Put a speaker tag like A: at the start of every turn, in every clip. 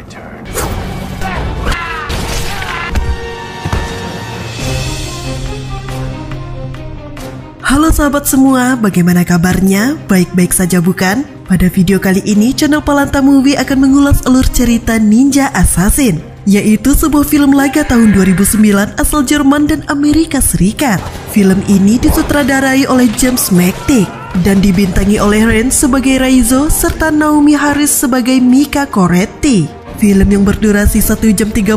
A: my turn.
B: Halo sahabat semua, bagaimana kabarnya? Baik-baik saja bukan? Pada video kali ini, channel Palanta Movie akan mengulas alur cerita Ninja Assassin, yaitu sebuah film laga tahun 2009 asal Jerman dan Amerika Serikat. Film ini disutradarai oleh James McTeigue dan dibintangi oleh Ren sebagai Raizo serta Naomi Harris sebagai Mika Coretti. Film yang berdurasi 1 jam 38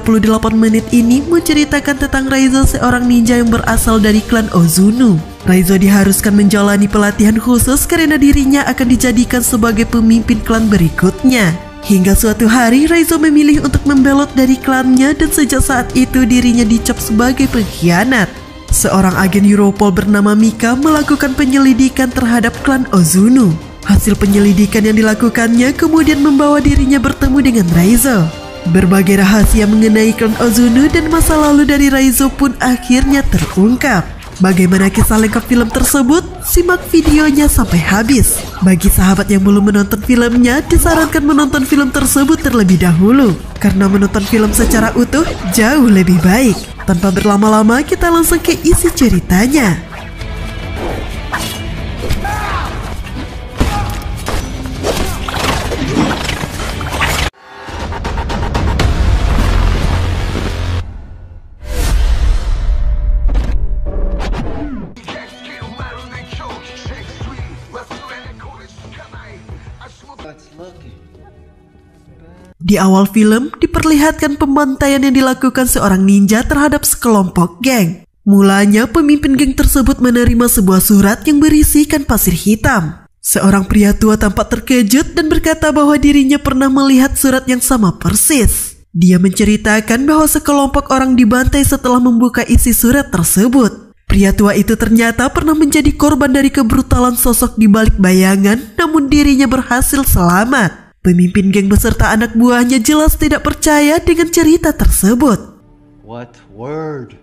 B: menit ini menceritakan tentang Raizo, seorang ninja yang berasal dari klan Ozunu. Raizo diharuskan menjalani pelatihan khusus karena dirinya akan dijadikan sebagai pemimpin klan berikutnya. Hingga suatu hari Raizo memilih untuk membelot dari klannya dan sejak saat itu dirinya dicap sebagai pengkhianat. Seorang agen Europol bernama Mika melakukan penyelidikan terhadap klan Ozunu. Hasil penyelidikan yang dilakukannya kemudian membawa dirinya bertemu dengan Raizo. Berbagai rahasia mengenai klan Ozunu dan masa lalu dari Raizo pun akhirnya terungkap. Bagaimana kisah lengkap film tersebut? Simak videonya sampai habis. Bagi sahabat yang belum menonton filmnya, disarankan menonton film tersebut terlebih dahulu, karena menonton film secara utuh jauh lebih baik. Tanpa berlama-lama, kita langsung ke isi ceritanya. Di awal film, diperlihatkan pembantaian yang dilakukan seorang ninja terhadap sekelompok geng. Mulanya, pemimpin geng tersebut menerima sebuah surat yang berisikan pasir hitam. Seorang pria tua tampak terkejut dan berkata bahwa dirinya pernah melihat surat yang sama persis. Dia menceritakan bahwa sekelompok orang dibantai setelah membuka isi surat tersebut. Pria tua itu ternyata pernah menjadi korban dari kebrutalan sosok di balik bayangan, namun dirinya berhasil selamat. Pemimpin geng beserta anak buahnya jelas tidak percaya dengan cerita tersebut.
A: What word?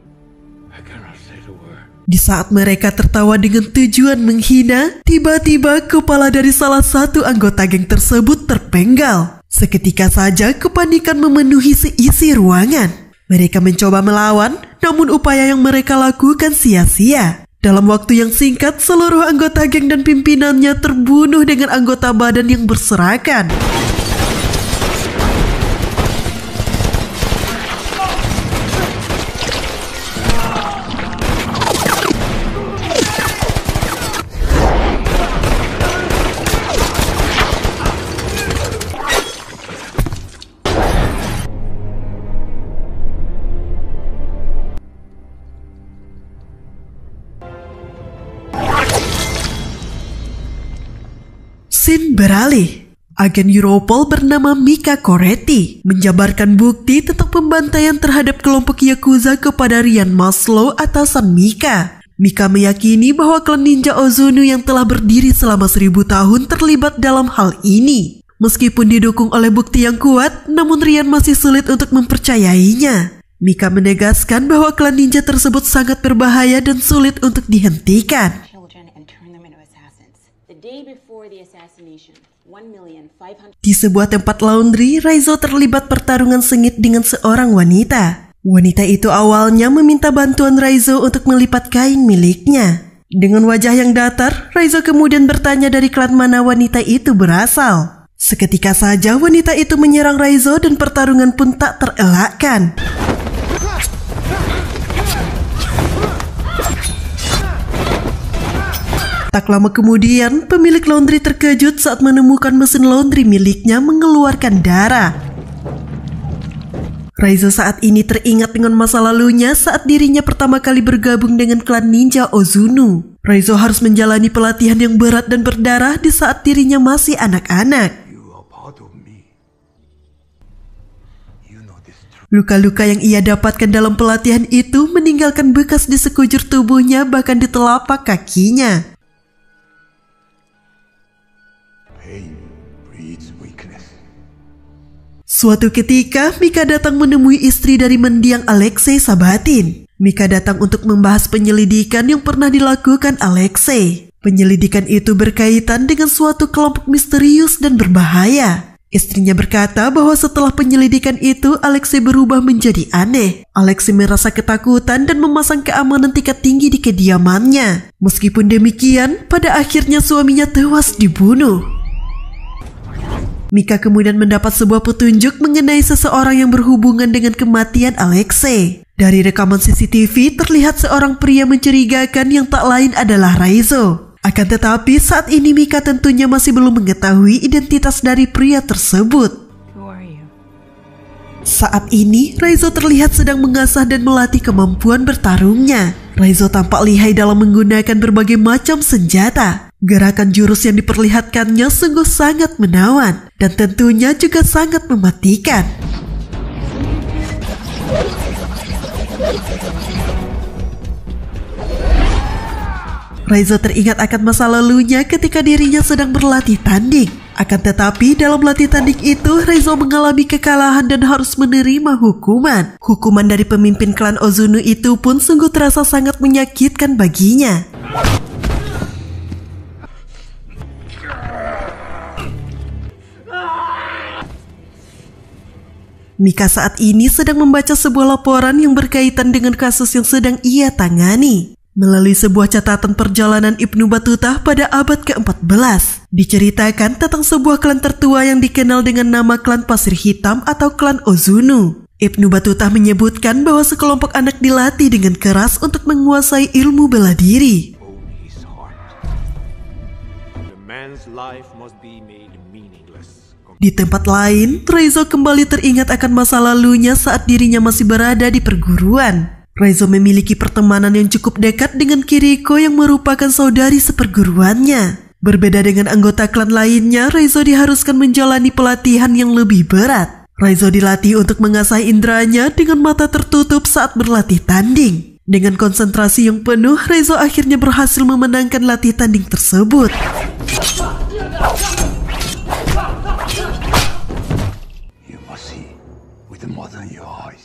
A: I cannot say the word.
B: Di saat mereka tertawa dengan tujuan menghina, tiba-tiba kepala dari salah satu anggota geng tersebut terpenggal. Seketika saja kepanikan memenuhi seisi ruangan. Mereka mencoba melawan, namun upaya yang mereka lakukan sia-sia. Dalam waktu yang singkat, seluruh anggota geng dan pimpinannya terbunuh dengan anggota badan yang berserakan. Scene beralih. Agen Europol bernama Mika Coretti menjabarkan bukti tentang pembantaian terhadap kelompok Yakuza kepada Ryan Maslow, atasan Mika. Mika meyakini bahwa klan ninja Ozunu yang telah berdiri selama 1000 tahun terlibat dalam hal ini. Meskipun didukung oleh bukti yang kuat, namun Ryan masih sulit untuk mempercayainya. Mika menegaskan bahwa klan ninja tersebut sangat berbahaya dan sulit untuk dihentikan. Di sebuah tempat laundry, Raizo terlibat pertarungan sengit dengan seorang wanita. Wanita itu awalnya meminta bantuan Raizo untuk melipat kain miliknya. Dengan wajah yang datar, Raizo kemudian bertanya dari klan mana wanita itu berasal. Seketika saja wanita itu menyerang Raizo dan pertarungan pun tak terelakkan. Tak lama kemudian, pemilik laundry terkejut saat menemukan mesin laundry miliknya mengeluarkan darah. Raizo saat ini teringat dengan masa lalunya saat dirinya pertama kali bergabung dengan klan ninja Ozunu. Raizo harus menjalani pelatihan yang berat dan berdarah di saat dirinya masih anak-anak. Luka-luka yang ia dapatkan dalam pelatihan itu meninggalkan bekas di sekujur tubuhnya, bahkan di telapak kakinya. Suatu ketika, Mika datang menemui istri dari mendiang Alexei Sabatin. Mika datang untuk membahas penyelidikan yang pernah dilakukan Alexei. Penyelidikan itu berkaitan dengan suatu kelompok misterius dan berbahaya. Istrinya berkata bahwa setelah penyelidikan itu, Alexei berubah menjadi aneh. Alexei merasa ketakutan dan memasang keamanan tingkat tinggi di kediamannya. Meskipun demikian, pada akhirnya suaminya tewas dibunuh. Mika kemudian mendapat sebuah petunjuk mengenai seseorang yang berhubungan dengan kematian Alexei. Dari rekaman CCTV, terlihat seorang pria mencurigakan yang tak lain adalah Raizo. Akan tetapi saat ini Mika tentunya masih belum mengetahui identitas dari pria tersebut. Saat ini Raizo terlihat sedang mengasah dan melatih kemampuan bertarungnya. Raizo tampak lihai dalam menggunakan berbagai macam senjata. Gerakan jurus yang diperlihatkannya sungguh sangat menawan dan tentunya juga sangat mematikan. Raizo teringat akan masa lalunya ketika dirinya sedang berlatih tanding. Akan tetapi dalam latih tanding itu Raizo mengalami kekalahan dan harus menerima hukuman. Hukuman dari pemimpin klan Ozunu itu pun sungguh terasa sangat menyakitkan baginya. Mika saat ini sedang membaca sebuah laporan yang berkaitan dengan kasus yang sedang ia tangani. Melalui sebuah catatan perjalanan Ibnu Battuta pada abad ke-14, diceritakan tentang sebuah klan tertua yang dikenal dengan nama klan Pasir Hitam atau klan Ozunu. Ibnu Battuta menyebutkan bahwa sekelompok anak dilatih dengan keras untuk menguasai ilmu bela diri. Di tempat lain, Raizo kembali teringat akan masa lalunya saat dirinya masih berada di perguruan. Raizo memiliki pertemanan yang cukup dekat dengan Kiriko yang merupakan saudari seperguruannya. Berbeda dengan anggota klan lainnya, Raizo diharuskan menjalani pelatihan yang lebih berat. Raizo dilatih untuk mengasah inderanya dengan mata tertutup saat berlatih tanding. Dengan konsentrasi yang penuh, Raizo akhirnya berhasil memenangkan latih tanding tersebut.
A: You must see with the mother in your eyes.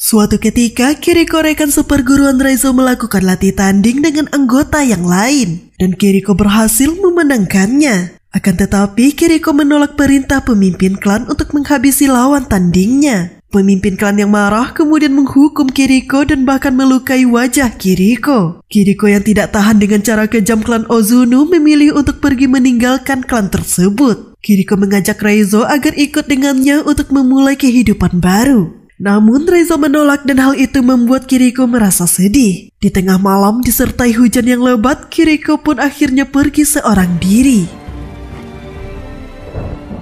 B: Suatu ketika, Kiriko rekan seperguruan Raizo melakukan latih tanding dengan anggota yang lain, dan Kiriko berhasil memenangkannya. Akan tetapi, Kiriko menolak perintah pemimpin klan untuk menghabisi lawan tandingnya. Pemimpin klan yang marah kemudian menghukum Kiriko dan bahkan melukai wajah Kiriko. Kiriko yang tidak tahan dengan cara kejam klan Ozunu memilih untuk pergi meninggalkan klan tersebut. Kiriko mengajak Raizo agar ikut dengannya untuk memulai kehidupan baru. Namun Raizo menolak dan hal itu membuat Kiriko merasa sedih. Di tengah malam disertai hujan yang lebat, Kiriko pun akhirnya pergi seorang diri.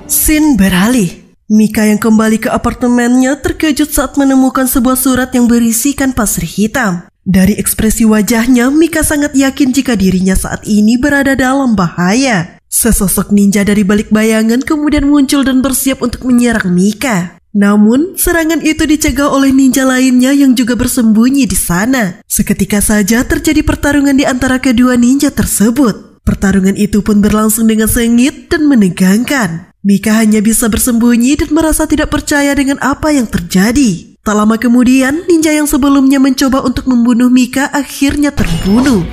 B: Scene beralih. Mika yang kembali ke apartemennya terkejut saat menemukan sebuah surat yang berisikan pasir hitam. Dari ekspresi wajahnya, Mika sangat yakin jika dirinya saat ini berada dalam bahaya. Sesosok ninja dari balik bayangan kemudian muncul dan bersiap untuk menyerang Mika. Namun, serangan itu dicegah oleh ninja lainnya yang juga bersembunyi di sana. Seketika saja terjadi pertarungan di antara kedua ninja tersebut. Pertarungan itu pun berlangsung dengan sengit dan menegangkan. Mika hanya bisa bersembunyi dan merasa tidak percaya dengan apa yang terjadi. Tak lama kemudian, ninja yang sebelumnya mencoba untuk membunuh Mika akhirnya terbunuh.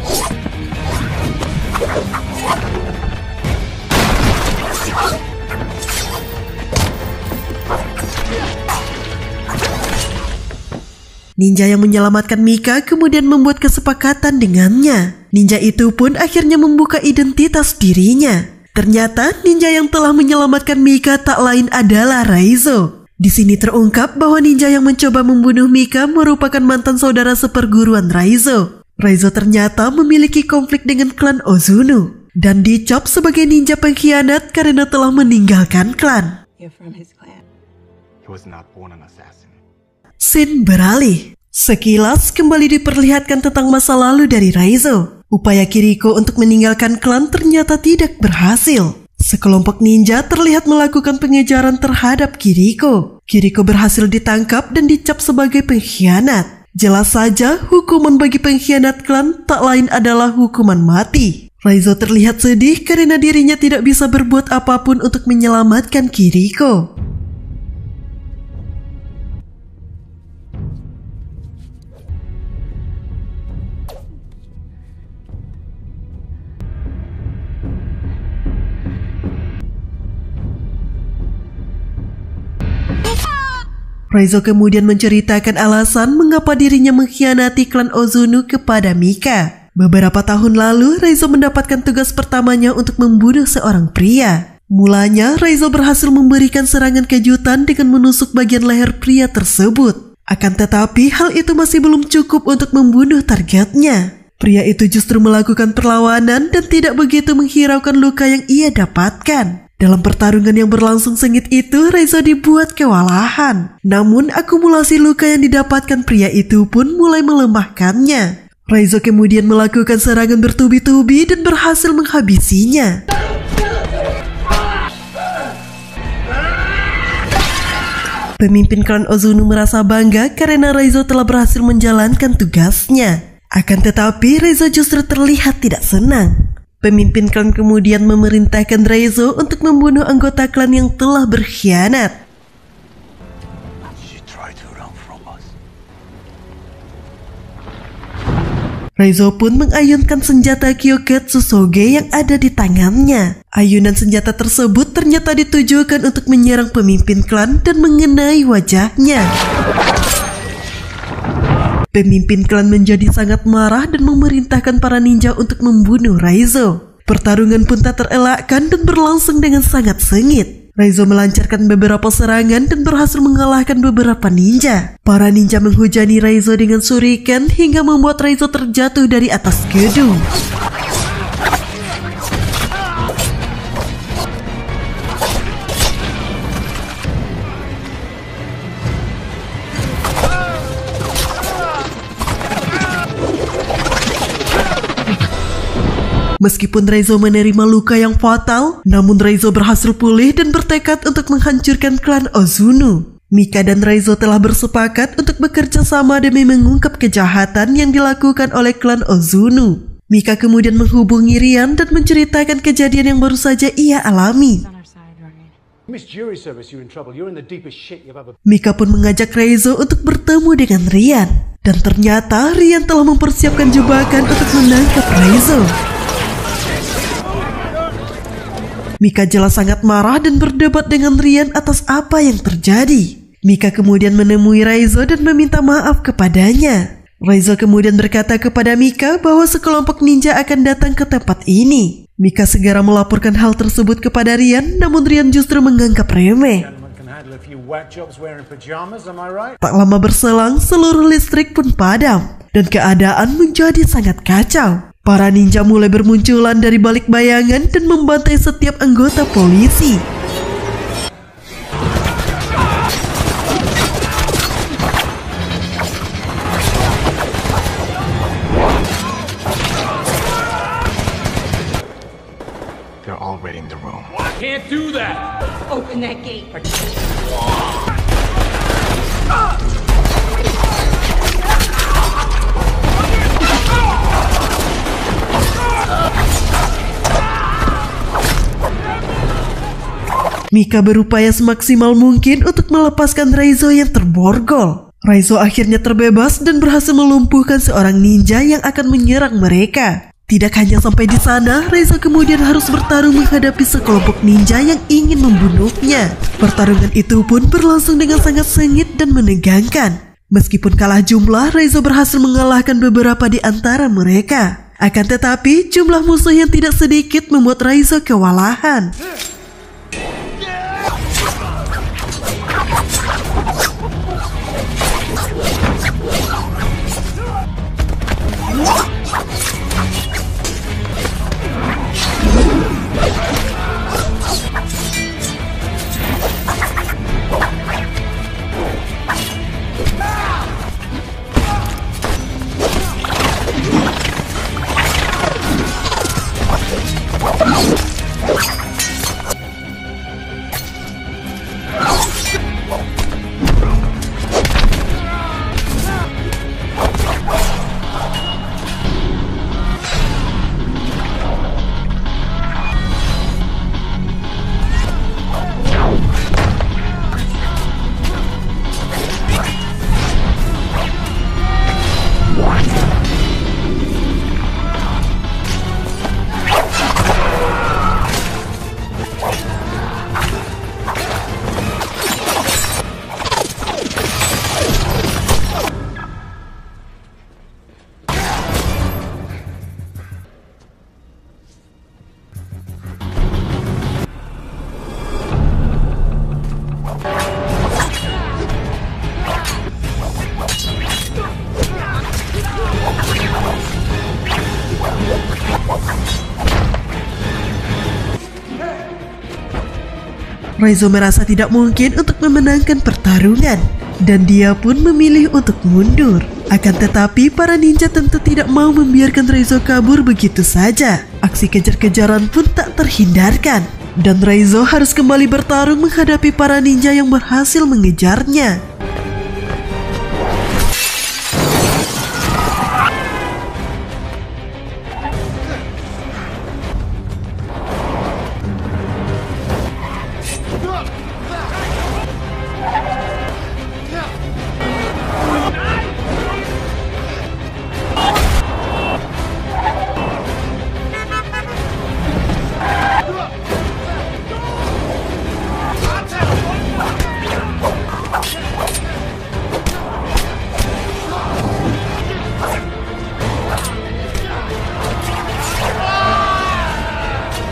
B: Ninja yang menyelamatkan Mika kemudian membuat kesepakatan dengannya. Ninja itu pun akhirnya membuka identitas dirinya. Ternyata ninja yang telah menyelamatkan Mika tak lain adalah Raizo. Di sini terungkap bahwa ninja yang mencoba membunuh Mika merupakan mantan saudara seperguruan Raizo. Raizo ternyata memiliki konflik dengan klan Ozunu dan dicap sebagai ninja pengkhianat karena telah meninggalkan klan. Scene beralih. Sekilas kembali diperlihatkan tentang masa lalu dari Raizo. Upaya Kiriko untuk meninggalkan klan ternyata tidak berhasil. Sekelompok ninja terlihat melakukan pengejaran terhadap Kiriko. Kiriko berhasil ditangkap dan dicap sebagai pengkhianat. Jelas saja hukuman bagi pengkhianat klan tak lain adalah hukuman mati. Raizo terlihat sedih karena dirinya tidak bisa berbuat apapun untuk menyelamatkan Kiriko. Raizo kemudian menceritakan alasan mengapa dirinya mengkhianati klan Ozunu kepada Mika. Beberapa tahun lalu, Raizo mendapatkan tugas pertamanya untuk membunuh seorang pria. Mulanya, Raizo berhasil memberikan serangan kejutan dengan menusuk bagian leher pria tersebut. Akan tetapi, hal itu masih belum cukup untuk membunuh targetnya. Pria itu justru melakukan perlawanan dan tidak begitu menghiraukan luka yang ia dapatkan. Dalam pertarungan yang berlangsung sengit itu, Raizo dibuat kewalahan. Namun, akumulasi luka yang didapatkan pria itu pun mulai melemahkannya. Raizo kemudian melakukan serangan bertubi-tubi dan berhasil menghabisinya. Pemimpin klan Ozunu merasa bangga karena Raizo telah berhasil menjalankan tugasnya. Akan tetapi, Raizo justru terlihat tidak senang. Pemimpin klan kemudian memerintahkan Raizo untuk membunuh anggota klan yang telah berkhianat. Raizo pun mengayunkan senjata Kyoketsu Soge yang ada di tangannya. Ayunan senjata tersebut ternyata ditujukan untuk menyerang pemimpin klan dan mengenai wajahnya. Pemimpin klan menjadi sangat marah dan memerintahkan para ninja untuk membunuh Raizo. Pertarungan pun tak terelakkan dan berlangsung dengan sangat sengit. Raizo melancarkan beberapa serangan dan berhasil mengalahkan beberapa ninja. Para ninja menghujani Raizo dengan shuriken hingga membuat Raizo terjatuh dari atas gedung. Meskipun Raizo menerima luka yang fatal, namun Raizo berhasil pulih dan bertekad untuk menghancurkan klan Ozunu. Mika dan Raizo telah bersepakat untuk bekerja sama demi mengungkap kejahatan yang dilakukan oleh klan Ozunu. Mika kemudian menghubungi Rian dan menceritakan kejadian yang baru saja ia alami. Mika pun mengajak Raizo untuk bertemu dengan Rian. Dan ternyata Rian telah mempersiapkan jebakan untuk menangkap Raizo. Mika jelas sangat marah dan berdebat dengan Rian atas apa yang terjadi. Mika kemudian menemui Raizo dan meminta maaf kepadanya. Raizo kemudian berkata kepada Mika bahwa sekelompok ninja akan datang ke tempat ini. Mika segera melaporkan hal tersebut kepada Rian, namun Rian justru menganggap remeh. Tak lama berselang, seluruh listrik pun padam dan keadaan menjadi sangat kacau. Para ninja mulai bermunculan dari balik bayangan dan membantai setiap anggota polisi.
A: They're all raiding the room.
C: Can't do that! Open that gate.
B: Mika berupaya semaksimal mungkin untuk melepaskan Raizo yang terborgol. Raizo akhirnya terbebas dan berhasil melumpuhkan seorang ninja yang akan menyerang mereka. Tidak hanya sampai di sana, Raizo kemudian harus bertarung menghadapi sekelompok ninja yang ingin membunuhnya. Pertarungan itu pun berlangsung dengan sangat sengit dan menegangkan. Meskipun kalah jumlah, Raizo berhasil mengalahkan beberapa di antara mereka. Akan tetapi, jumlah musuh yang tidak sedikit membuat Raizo kewalahan. Raizo merasa tidak mungkin untuk memenangkan pertarungan, dan dia pun memilih untuk mundur. Akan tetapi para ninja tentu tidak mau membiarkan Raizo kabur begitu saja. Aksi kejar-kejaran pun tak terhindarkan, dan Raizo harus kembali bertarung menghadapi para ninja yang berhasil mengejarnya.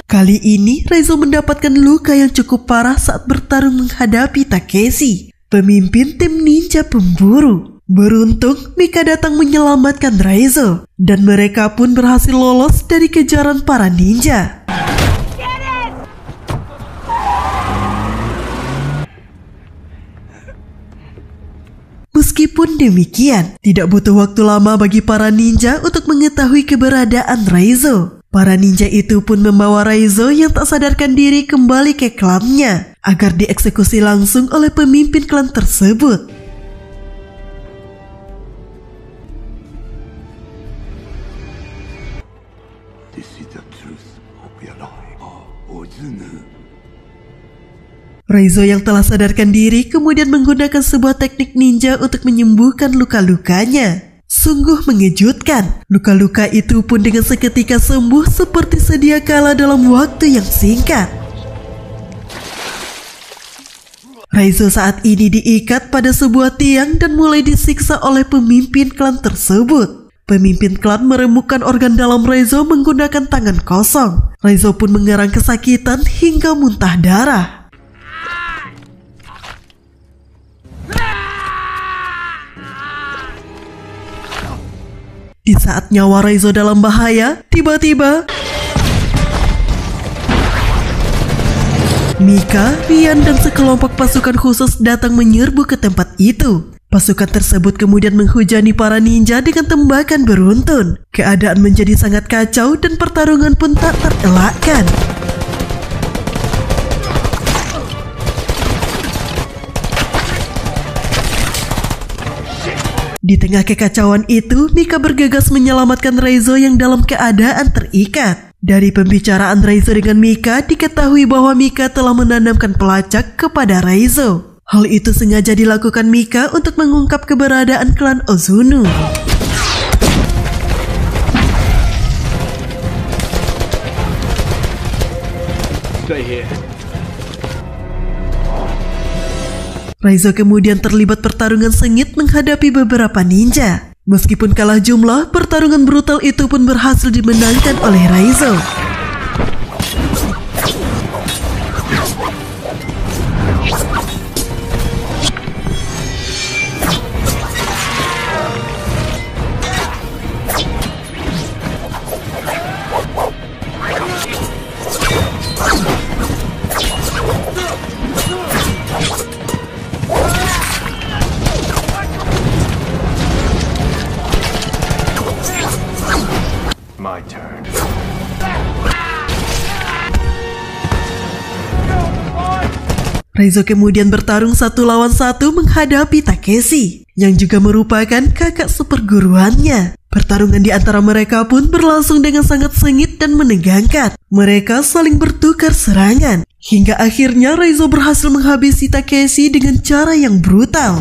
B: Kali ini Raizo mendapatkan luka yang cukup parah saat bertarung menghadapi Takeshi, pemimpin tim ninja pemburu. Beruntung Mika datang menyelamatkan Raizo, dan mereka pun berhasil lolos dari kejaran para ninja. Meskipun demikian, tidak butuh waktu lama bagi para ninja untuk mengetahui keberadaan Raizo. Para ninja itu pun membawa Raizo yang tak sadarkan diri kembali ke klannya agar dieksekusi langsung oleh pemimpin klan tersebut.
A: This is the truth of your life, Ozunu.
B: Raizo yang telah sadarkan diri kemudian menggunakan sebuah teknik ninja untuk menyembuhkan luka-lukanya. Sungguh mengejutkan, luka-luka itu pun dengan seketika sembuh seperti sedia kala dalam waktu yang singkat. Raizo saat ini diikat pada sebuah tiang dan mulai disiksa oleh pemimpin klan tersebut. Pemimpin klan meremukkan organ dalam Raizo menggunakan tangan kosong. Raizo pun mengerang kesakitan hingga muntah darah. Di saat nyawa Raizo dalam bahaya, tiba-tiba Mika, Rian, dan sekelompok pasukan khusus datang menyerbu ke tempat itu. Pasukan tersebut kemudian menghujani para ninja dengan tembakan beruntun. Keadaan menjadi sangat kacau dan pertarungan pun tak terelakkan. Di tengah kekacauan itu, Mika bergegas menyelamatkan Raizo yang dalam keadaan terikat. Dari pembicaraan Raizo dengan Mika, diketahui bahwa Mika telah menanamkan pelacak kepada Raizo. Hal itu sengaja dilakukan Mika untuk mengungkap keberadaan klan Ozunu.
A: Stay here.
B: Raizo kemudian terlibat pertarungan sengit menghadapi beberapa ninja. Meskipun kalah jumlah, pertarungan brutal itu pun berhasil dimenangkan oleh Raizo.
A: My turn.
B: Raizo kemudian bertarung 1 lawan 1 menghadapi Takeshi, yang juga merupakan kakak seperguruannya. Pertarungan di antara mereka pun berlangsung dengan sangat sengit dan menegangkan. Mereka saling bertukar serangan, hingga akhirnya Raizo berhasil menghabisi Takeshi dengan cara yang brutal.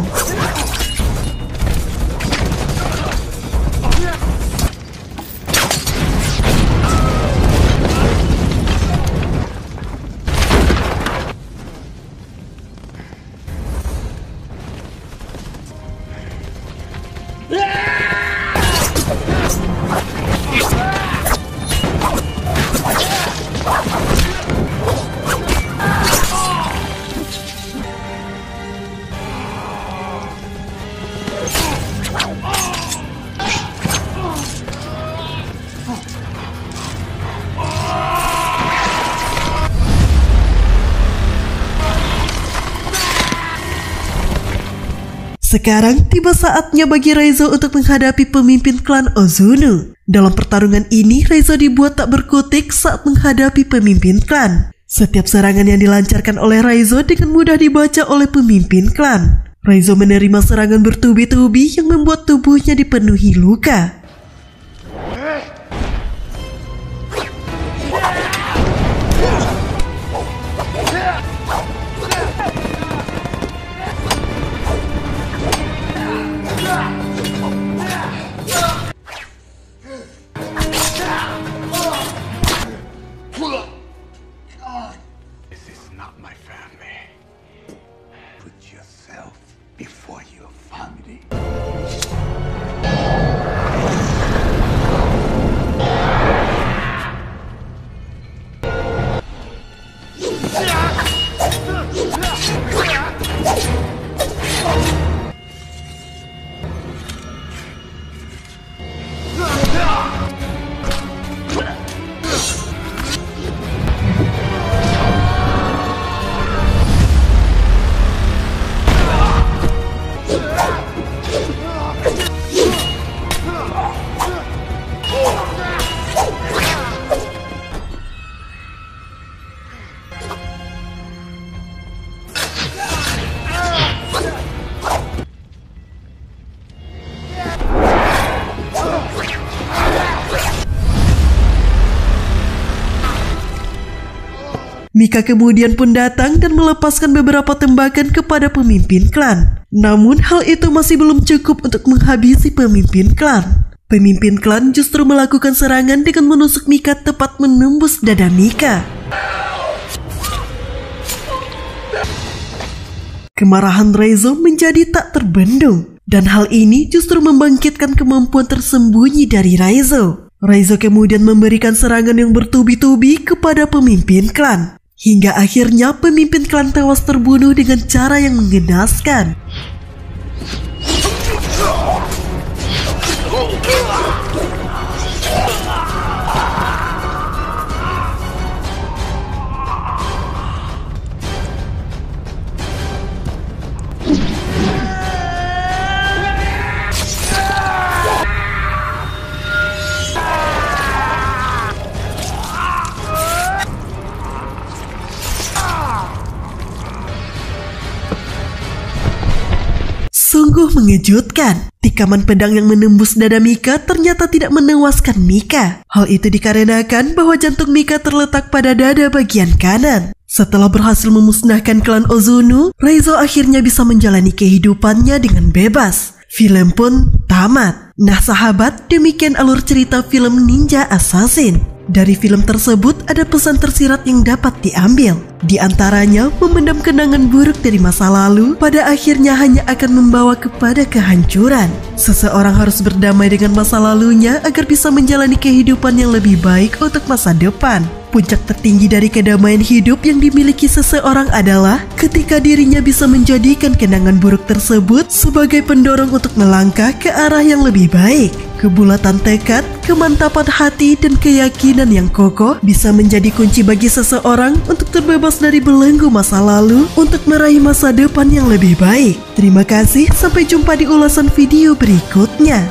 B: Sekarang tiba saatnya bagi Reizo untuk menghadapi pemimpin klan Ozunu. Dalam pertarungan ini, Reizo dibuat tak berkutik saat menghadapi pemimpin klan. Setiap serangan yang dilancarkan oleh Reizo dengan mudah dibaca oleh pemimpin klan. Reizo menerima serangan bertubi-tubi yang membuat tubuhnya dipenuhi luka.
A: This is not my family. Put yourself before your family.
B: Mika kemudian pun datang dan melepaskan beberapa tembakan kepada pemimpin klan. Namun hal itu masih belum cukup untuk menghabisi pemimpin klan. Pemimpin klan justru melakukan serangan dengan menusuk Mika tepat menembus dada Mika. Kemarahan Reizo menjadi tak terbendung. Dan hal ini justru membangkitkan kemampuan tersembunyi dari Reizo. Reizo kemudian memberikan serangan yang bertubi-tubi kepada pemimpin klan. Hingga akhirnya pemimpin klan tewas terbunuh dengan cara yang mengenaskan. Sungguh mengejutkan. Tikaman pedang yang menembus dada Mika ternyata tidak menewaskan Mika. Hal itu dikarenakan bahwa jantung Mika terletak pada dada bagian kanan. Setelah berhasil memusnahkan klan Ozunu, Reizo akhirnya bisa menjalani kehidupannya dengan bebas. Film pun tamat. Nah sahabat, demikian alur cerita film Ninja Assassin. Dari film tersebut ada pesan tersirat yang dapat diambil. Di antaranya, memendam kenangan buruk dari masa lalu pada akhirnya hanya akan membawa kepada kehancuran. Seseorang harus berdamai dengan masa lalunya agar bisa menjalani kehidupan yang lebih baik untuk masa depan. Puncak tertinggi dari kedamaian hidup yang dimiliki seseorang adalah ketika dirinya bisa menjadikan kenangan buruk tersebut sebagai pendorong untuk melangkah ke arah yang lebih baik. Kebulatan tekad, kemantapan hati, dan keyakinan yang kokoh bisa menjadi kunci bagi seseorang untuk terbebas dari belenggu masa lalu untuk meraih masa depan yang lebih baik. Terima kasih, sampai jumpa di ulasan video berikutnya.